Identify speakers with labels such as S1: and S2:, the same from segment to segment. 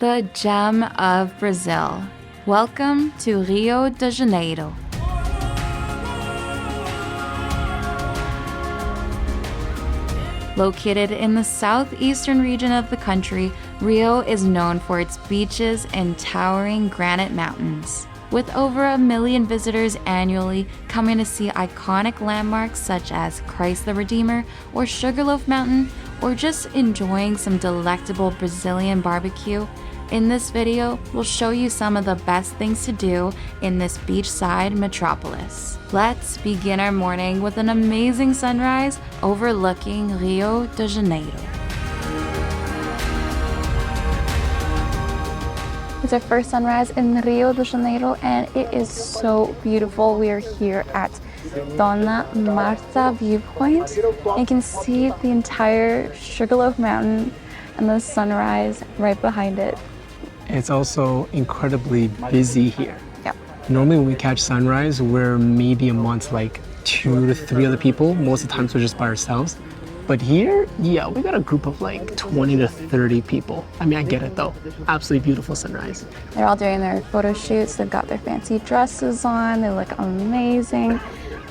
S1: The gem of Brazil. Welcome to Rio de Janeiro. Located in the southeastern region of the country, Rio is known for its beaches and towering granite mountains. With over 1 million visitors annually coming to see iconic landmarks such as Christ the Redeemer or Sugarloaf Mountain, or just enjoying some delectable Brazilian barbecue, in this video, we'll show you some of the best things to do in this beachside metropolis. Let's begin our morning with an amazing sunrise overlooking Rio de Janeiro. It's our first sunrise in Rio de Janeiro and it is so beautiful. We are here at Dona Marta viewpoint. You can see the entire Sugarloaf Mountain and the sunrise right behind it.
S2: It's also incredibly busy here.
S1: Yep.
S2: Normally when we catch sunrise, we're maybe amongst like 2 to 3 other people. Most of the times we're just by ourselves. But here, yeah, we got a group of like 20 to 30 people. I mean, I get it though. Absolutely beautiful sunrise.
S1: They're all doing their photo shoots. They've got their fancy dresses on. They look amazing.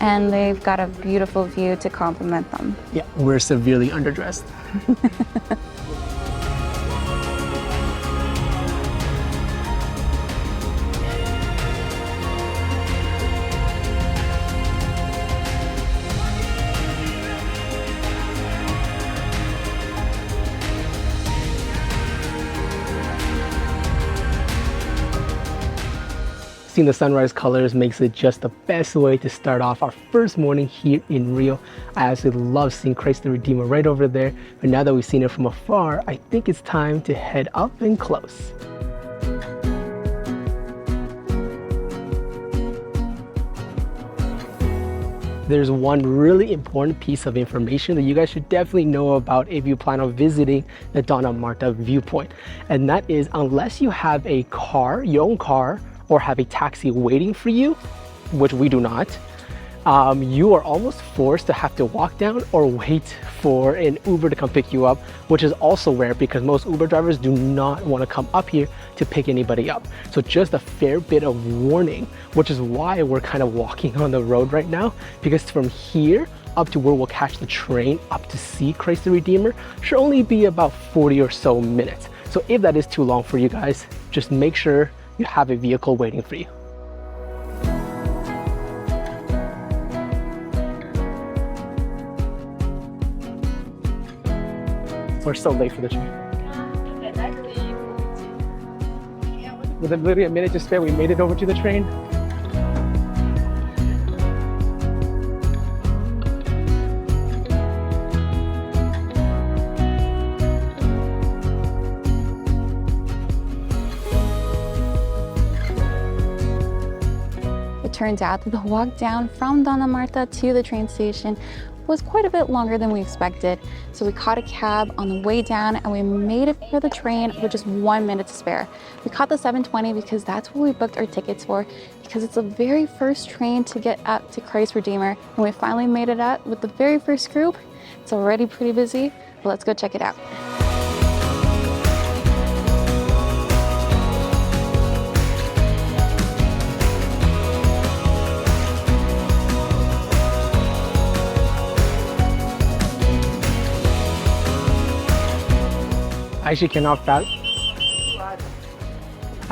S1: And they've got a beautiful view to complement them.
S2: Yeah, we're severely underdressed. Seeing the sunrise colors makes it just the best way to start off our first morning here in Rio. I absolutely love seeing Christ the Redeemer right over there, but now that we've seen it from afar, I think it's time to head up and close. There's one really important piece of information that you guys should definitely know about if you plan on visiting the Dona Marta viewpoint, and that is unless you have a car, your own car, or have a taxi waiting for you, which we do not, you are almost forced to have to walk down or wait for an Uber to come pick you up, which is also rare because most Uber drivers do not want to come up here to pick anybody up. So just a fair bit of warning, which is why we're kind of walking on the road right now, because from here up to where we'll catch the train up to see Christ the Redeemer should only be about 40 or so minutes. So if that is too long for you guys, just make sure you have a vehicle waiting for you. We're so late for the train. With literally a minute to spare, we made it over to the train.
S1: Turns out that the walk down from Dona Marta to the train station was quite a bit longer than we expected. So we caught a cab on the way down and we made it for the train with just 1 minute to spare. We caught the 7:20 because that's what we booked our tickets for, because it's the very first train to get up to Christ Redeemer. And we finally made it up with the very first group. It's already pretty busy, but let's go check it out.
S2: I actually cannot I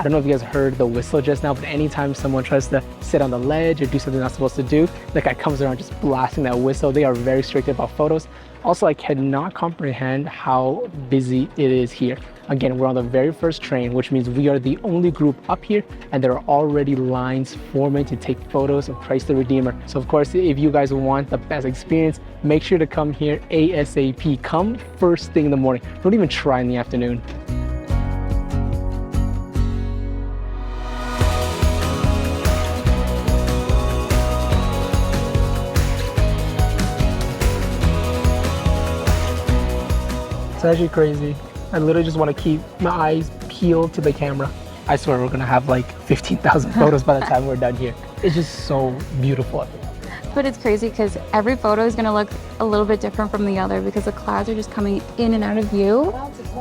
S2: don't know if you guys heard the whistle just now, but anytime someone tries to sit on the ledge or do something they're not supposed to do, the guy comes around just blasting that whistle. They are very strict about photos. Also, I cannot comprehend how busy it is here. Again, we're on the very first train, which means we are the only group up here, and there are already lines forming to take photos of Christ the Redeemer. So of course, if you guys want the best experience, make sure to come here ASAP. Come first thing in the morning. Don't even try in the afternoon. It's actually crazy. I literally just want to keep my eyes peeled to the camera. I swear we're gonna have like 15,000 photos by the time we're done here. It's just so beautiful.
S1: but it's crazy because every photo is gonna look a little bit different from the other because the clouds are just coming in and out of view.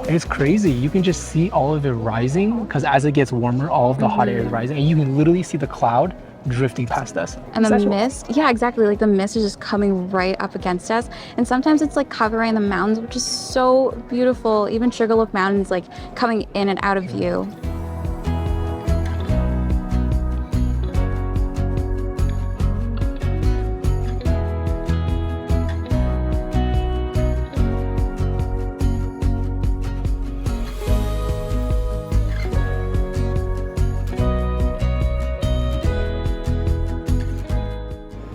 S2: It's crazy. You can just see all of it rising because as it gets warmer, all of the hot air is rising, and you can literally see the cloud drifting past us.
S1: And the mist, yeah, exactly. Like the mist is just coming right up against us. And sometimes it's like covering the mountains, which is so beautiful. Even Sugarloaf Mountain is like coming in and out of view.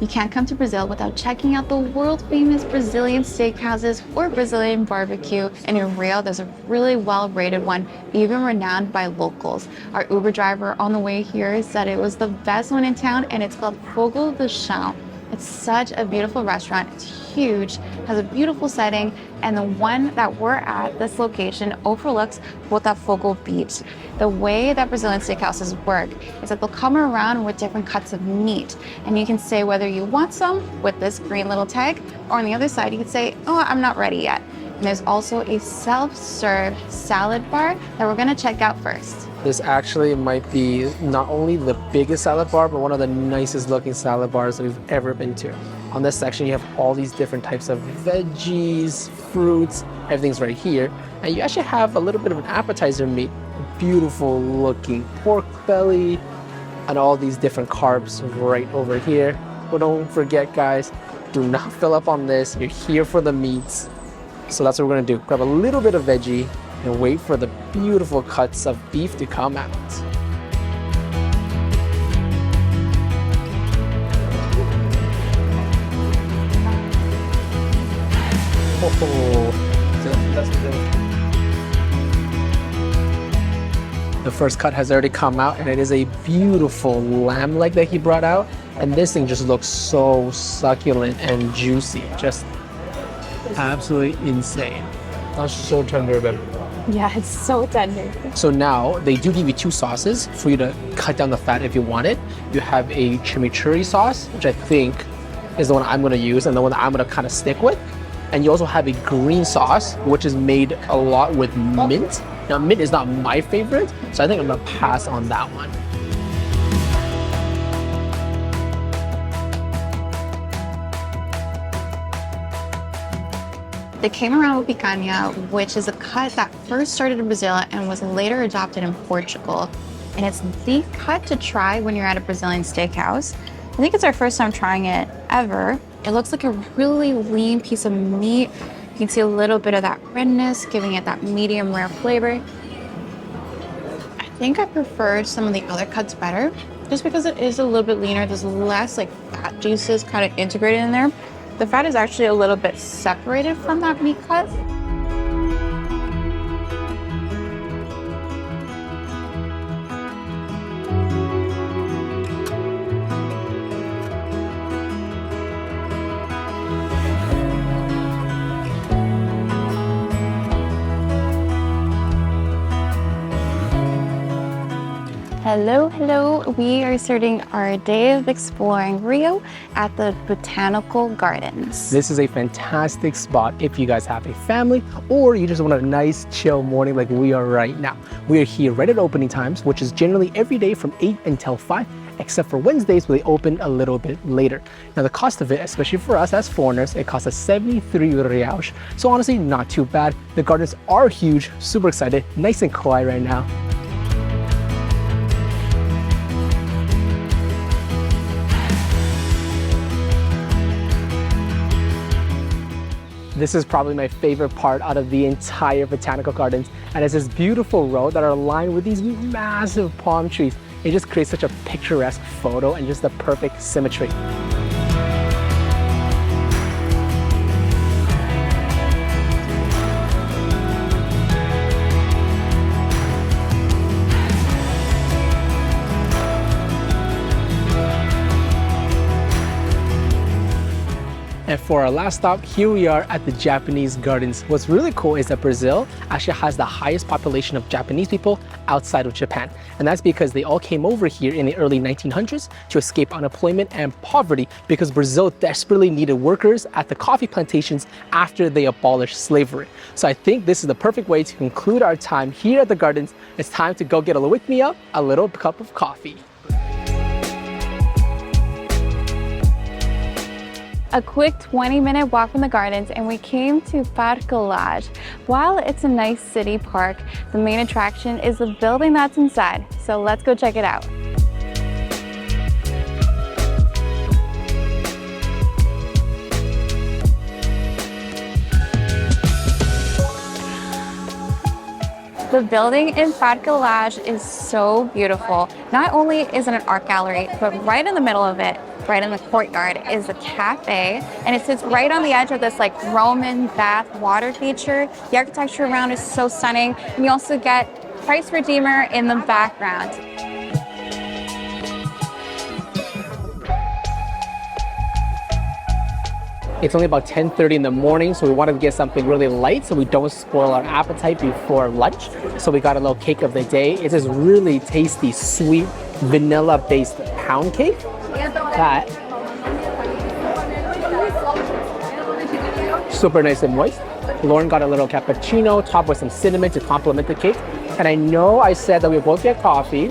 S1: You can't come to Brazil without checking out the world famous Brazilian steakhouses or Brazilian barbecue. And in Rio, there's a really well-rated one, even renowned by locals. Our Uber driver on the way here said it was the best one in town, and it's called Fogo de Chão. It's such a beautiful restaurant. It's huge, has a beautiful setting, and the one that we're at, this location, overlooks Botafogo Beach. The way that Brazilian steakhouses work is that they'll come around with different cuts of meat, and you can say whether you want some with this green little tag, or on the other side, you can say, oh, I'm not ready yet. And there's also a self-serve salad bar that we're gonna check out first.
S2: This actually might be not only the biggest salad bar, but one of the nicest looking salad bars that we've ever been to. On this section, you have all these different types of veggies, fruits, everything's right here. And you actually have a little bit of an appetizer meat, beautiful looking pork belly, and all these different carbs right over here. But don't forget, guys, do not fill up on this. You're here for the meats. So that's what we're gonna do. Grab a little bit of veggie and wait for the beautiful cuts of beef to come out. The first cut has already come out, and it is a beautiful lamb leg that he brought out. And this thing just looks so succulent and juicy. Just absolutely insane. That's so tender, babe.
S1: Yeah, it's so tender.
S2: So now they do give you two sauces for you to cut down the fat if you want it. You have a chimichurri sauce, which I think is the one I'm gonna use and the one that I'm gonna kind of stick with. And you also have a green sauce, which is made a lot with mint. Now, mint is not my favorite, so I think I'm gonna pass on that one.
S1: They came around with picanha, which is a cut that first started in Brazil and was later adopted in Portugal. And it's the cut to try when you're at a Brazilian steakhouse. I think it's our first time trying it ever. It looks like a really lean piece of meat. You can see a little bit of that redness, giving it that medium rare flavor. I think I prefer some of the other cuts better, just because it is a little bit leaner. There's less like fat juices kind of integrated in there. The fat is actually a little bit separated from that meat cut. Hello, hello. We are starting our day of exploring Rio at the Botanical Gardens.
S2: This is a fantastic spot if you guys have a family or you just want a nice chill morning like we are right now. We are here right at opening times, which is generally every day from 8 until 5, except for Wednesdays where they open a little bit later. Now the cost of it, especially for us as foreigners, it costs us 73 reais. So honestly, not too bad. The gardens are huge, super excited, nice and quiet right now. This is probably my favorite part out of the entire Botanical Gardens, and it's this beautiful road that are lined with these massive palm trees. It just creates such a picturesque photo and just the perfect symmetry. And for our last stop, here we are at the Japanese gardens. What's really cool is that Brazil actually has the highest population of Japanese people outside of Japan. And that's because they all came over here in the early 1900s to escape unemployment and poverty because Brazil desperately needed workers at the coffee plantations after they abolished slavery. So I think this is the perfect way to conclude our time here at the gardens. It's time to go get a wake me up, a little cup of coffee.
S1: A quick 20-minute walk from the gardens and we came to Parque Lage. While it's a nice city park, the main attraction is the building that's inside. So let's go check it out. The building in Parque Lage is so beautiful. Not only is it an art gallery, but right in the middle of it, right in the courtyard, is a cafe, and it sits right on the edge of this like Roman bath water feature. The architecture around is so stunning, and you also get Price Redeemer in the background.
S2: It's only about 10:30 in the morning, so we wanted to get something really light so we don't spoil our appetite before lunch. So we got a little cake of the day. It's this really tasty, sweet, vanilla-based pound cake. That super nice and moist. Lauren got a little cappuccino topped with some cinnamon to complement the cake. And I know I said that we both get coffee,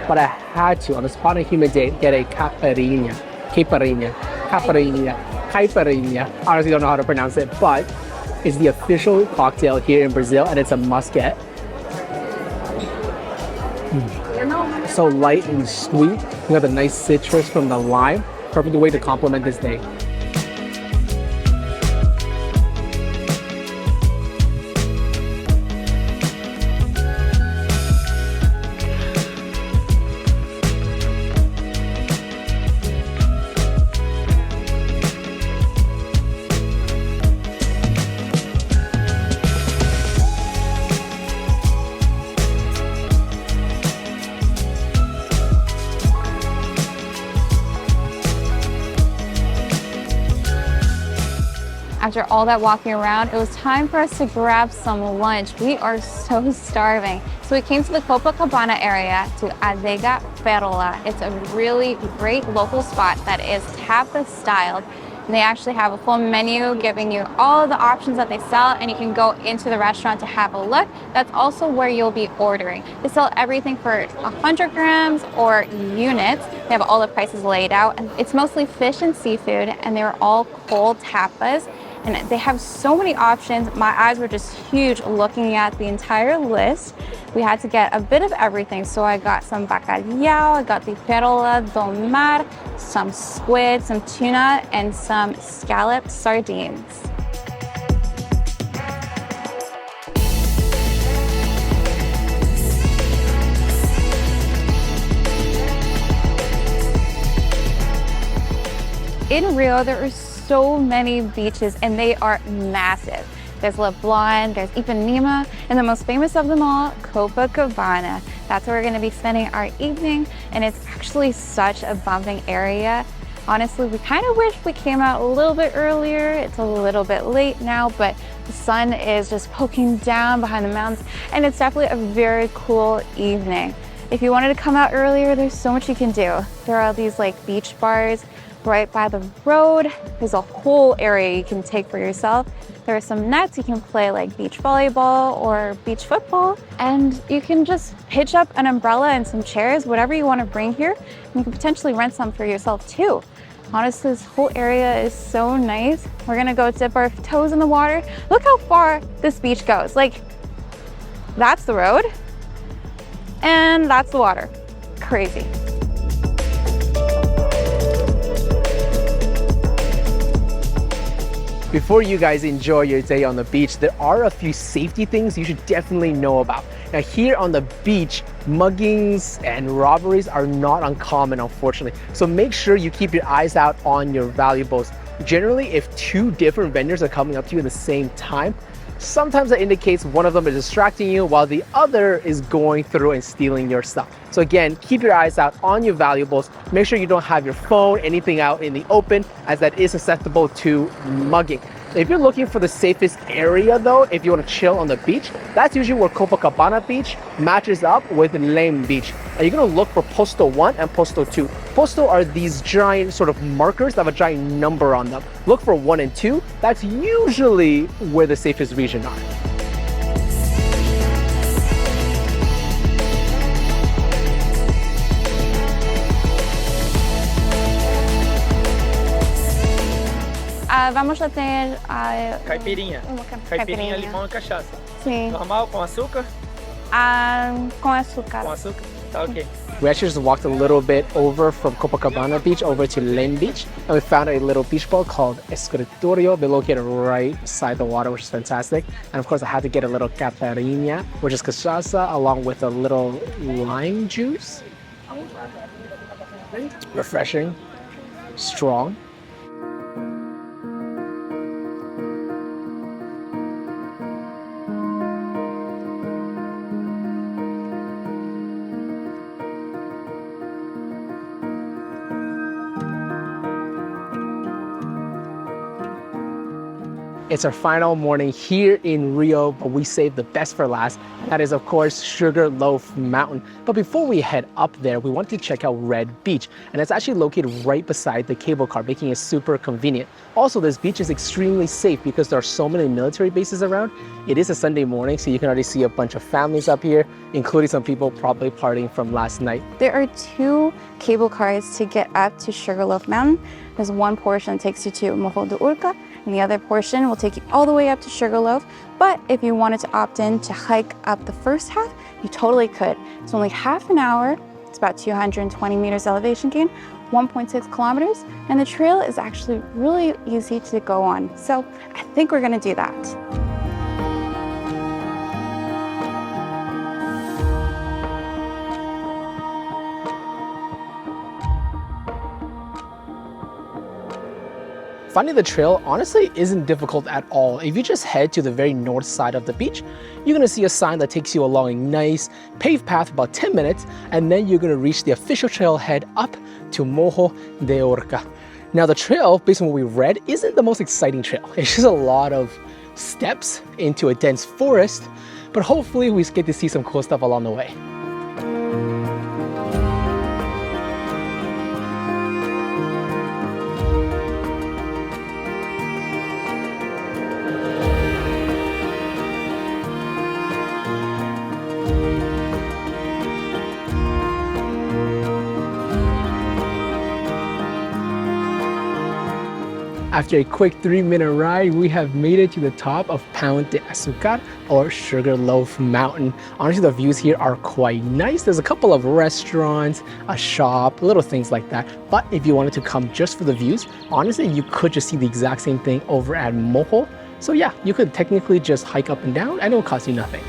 S2: but I had to, on the spot on a humid day, get a caipirinha. Honestly don't know how to pronounce it, but it's the official cocktail here in Brazil and it's a must get. So light and sweet. You got the nice citrus from the lime. Perfect way to complement this day.
S1: After all that walking around, it was time for us to grab some lunch. We are so starving. So we came to the Copacabana area to Adega Perla. It's a really great local spot that is tapa styled. And they actually have a full menu giving you all of the options that they sell, and you can go into the restaurant to have a look. That's also where you'll be ordering. They sell everything for 100 grams or units. They have all the prices laid out. And it's mostly fish and seafood, and they're all cold tapas. And they have so many options. My eyes were just huge looking at the entire list. We had to get a bit of everything. So I got some bacalhau, I got the perola do mar, some squid, some tuna, and some scalloped sardines. In Rio, there are so many beaches and they are massive. There's Leblon, there's Ipanema, and the most famous of them all, Copacabana. That's where we're gonna be spending our evening, and it's actually such a bumping area. Honestly, we kind of wish we came out a little bit earlier. It's a little bit late now, but the sun is just poking down behind the mountains, and it's definitely a very cool evening. If you wanted to come out earlier, there's so much you can do. There are these like beach bars right by the road. There's a whole area you can take for yourself. There are some nets you can play like beach volleyball or beach football, and you can just hitch up an umbrella and some chairs, whatever you want to bring here, and you can potentially rent some for yourself too. Honestly, this whole area is so nice. We're gonna go dip our toes in the water. Look how far this beach goes. Like, that's the road and that's the water. Crazy.
S2: Before you guys enjoy your day on the beach, there are a few safety things you should definitely know about. Now here on the beach, muggings and robberies are not uncommon, unfortunately. So make sure you keep your eyes out on your valuables. Generally, if two different vendors are coming up to you at the same time, sometimes that indicates one of them is distracting you while the other is going through and stealing your stuff. So again, keep your eyes out on your valuables. Make sure you don't have your phone, anything out in the open, as that is susceptible to mugging. If you're looking for the safest area though, if you want to chill on the beach, that's usually where Copacabana Beach matches up with Leme Beach. And you're going to look for Posto 1 and Posto 2. Posto are these giant sort of markers that have a giant number on them. Look for 1 and 2. That's usually where the safest region are.
S3: Vamos a ter
S4: Caipirinha. Caipirinha, limão e cachaça.
S3: Sim.
S4: Normal, com açúcar?
S3: Com açúcar.
S4: Com açúcar? Tá ok.
S2: We actually just walked a little bit over from Copacabana Beach over to Leme Beach, and we found a little beach ball called Escritorio. They're located right beside the water, which is fantastic. And of course, I had to get a little caipirinha, which is cachaça, along with a little lime juice. Refreshing, strong. It's our final morning here in Rio, but we saved the best for last. And that is, of course, Sugarloaf Mountain. But before we head up there, we wanted to check out Red Beach. And it's actually located right beside the cable car, making it super convenient. Also, this beach is extremely safe because there are so many military bases around. It is a Sunday morning, so you can already see a bunch of families up here, including some people probably partying from last night.
S3: There are 2 cable cars to get up to Sugarloaf Mountain. There's one portion that takes you to Morro do Urca, and the other portion will take you all the way up to Sugarloaf. But if you wanted to opt in to hike up the first half, you totally could. It's only half an hour. It's about 220 meters elevation gain, 1.6 kilometers, and the trail is actually really easy to go on. So I think we're gonna do that.
S2: Finding the trail honestly isn't difficult at all. If you just head to the very north side of the beach, you're gonna see a sign that takes you along a nice paved path for about 10 minutes, and then you're gonna reach the official trailhead up to Morro de Urca. Now the trail, based on what we read, isn't the most exciting trail. It's just a lot of steps into a dense forest, but hopefully we get to see some cool stuff along the way. After a quick 3-minute ride, we have made it to the top of Pound de Azúcar, or Sugarloaf Mountain. Honestly, the views here are quite nice. There's a couple of restaurants, a shop, little things like that. But if you wanted to come just for the views, honestly, you could just see the exact same thing over at Morro. So yeah, you could technically just hike up and down and it will cost you nothing.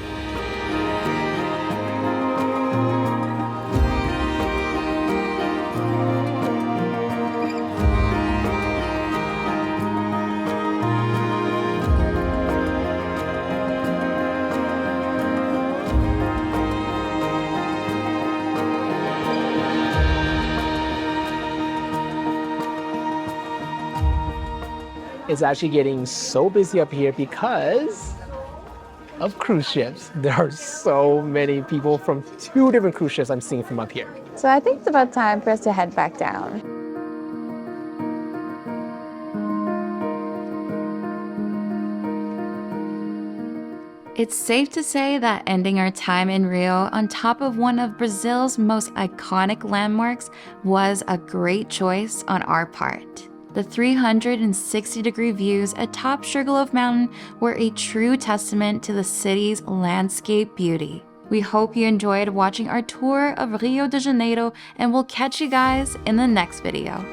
S2: It's actually getting so busy up here because of cruise ships. There are so many people from 2 different cruise ships I'm seeing from up here.
S3: So I think it's about time for us to head back down.
S1: It's safe to say that ending our time in Rio on top of one of Brazil's most iconic landmarks was a great choice on our part. The 360-degree views atop Sugarloaf Mountain were a true testament to the city's landscape beauty. We hope you enjoyed watching our tour of Rio de Janeiro, and we'll catch you guys in the next video.